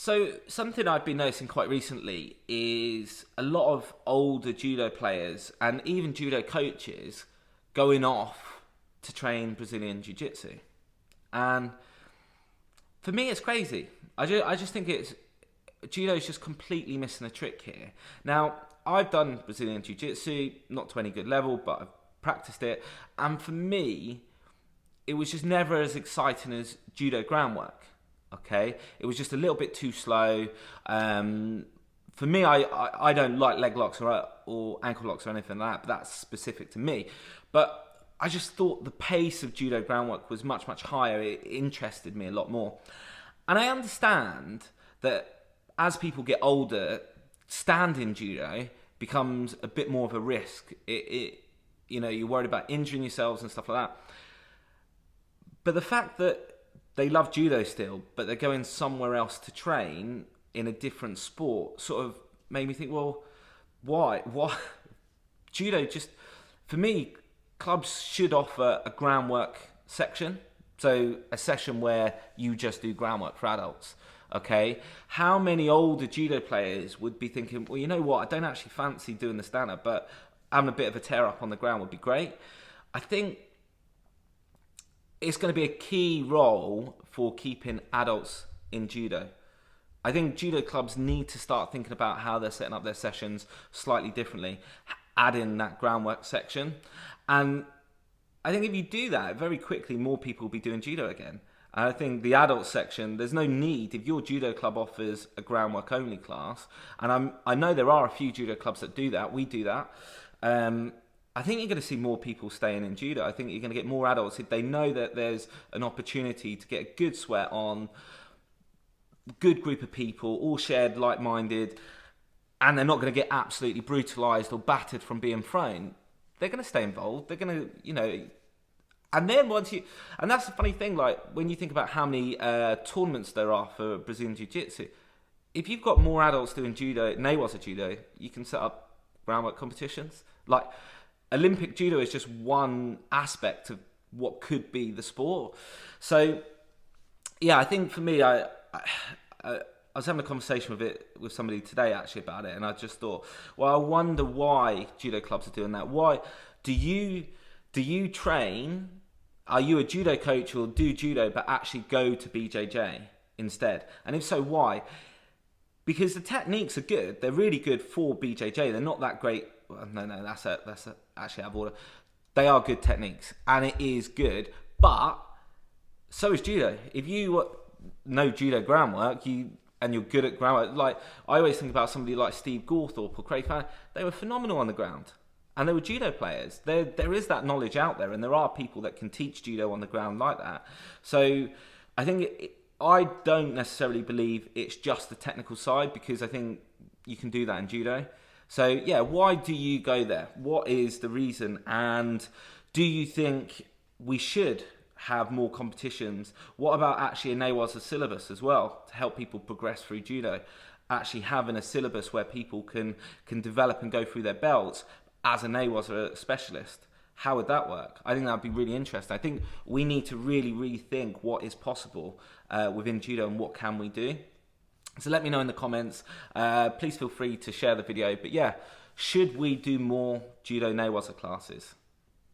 So something I've been noticing quite recently is a lot of older judo players and even judo coaches going off to train Brazilian Jiu-Jitsu. And for me, it's crazy. I just think judo's just completely missing a trick here. Now, I've done Brazilian Jiu-Jitsu, not to any good level, but I've practiced it. And for me, it was just never as exciting as judo groundwork. Okay, it was just a little bit too slow. For me, I don't like leg locks or ankle locks or anything like that, but that's specific to me. But I just thought the pace of judo groundwork was much, much higher. It interested me a lot more. And I understand that as people get older, standing judo becomes a bit more of a risk. You're worried about injuring yourselves and stuff like that. But the fact that they love judo still, but they're going somewhere else to train in a different sport sort of made me think, well, why? Judo just, for me, clubs should offer a groundwork section. So a session where you just do groundwork for adults. Okay, how many older judo players would be thinking, well, you know what, I don't actually fancy doing the stand-up, but having a bit of a tear up on the ground would be great. I think it's going to be a key role for keeping adults in judo. I think judo clubs need to start thinking about how they're setting up their sessions slightly differently, add in that groundwork section. And I think if you do that, very quickly more people will be doing judo again. And I think the adult section, there's no need, if your judo club offers a groundwork only class, and I know there are a few judo clubs that do that, we do that, I think you're going to see more people staying in judo. I think you're going to get more adults if they know that there's an opportunity to get a good sweat on, good group of people, all shared, like-minded, and they're not going to get absolutely brutalised or battered from being thrown. They're going to stay involved. They're going to, and then and that's the funny thing, like when you think about how many tournaments there are for Brazilian Jiu-Jitsu, if you've got more adults doing judo, Newaza judo, you can set up groundwork competitions. Like, Olympic judo is just one aspect of what could be the sport. So, yeah, I think for me, I was having a conversation with somebody today actually about it, and I just thought, well, I wonder why judo clubs are doing that. Why do you train? Are you a judo coach or do judo but actually go to BJJ instead? And if so, why? Because the techniques are good. They're really good for BJJ. They're not that great. No, that's actually out of order. They are good techniques, and it is good, but so is judo. If you know judo groundwork, and you're good at groundwork, like I always think about somebody like Steve Gawthorpe or Craig Fanning, they were phenomenal on the ground, and they were judo players. There is that knowledge out there, and there are people that can teach judo on the ground like that. So I think I don't necessarily believe it's just the technical side, because I think you can do that in judo. So, yeah, why do you go there? What is the reason? And do you think we should have more competitions? What about actually a Newaza syllabus as well to help people progress through judo? Actually having a syllabus where people can develop and go through their belts as a Newaza specialist. How would that work? I think that would be really interesting. I think we need to really rethink what is possible within judo and what can we do. So let me know in the comments. Please feel free to share the video. But yeah, should we do more judo Newaza classes?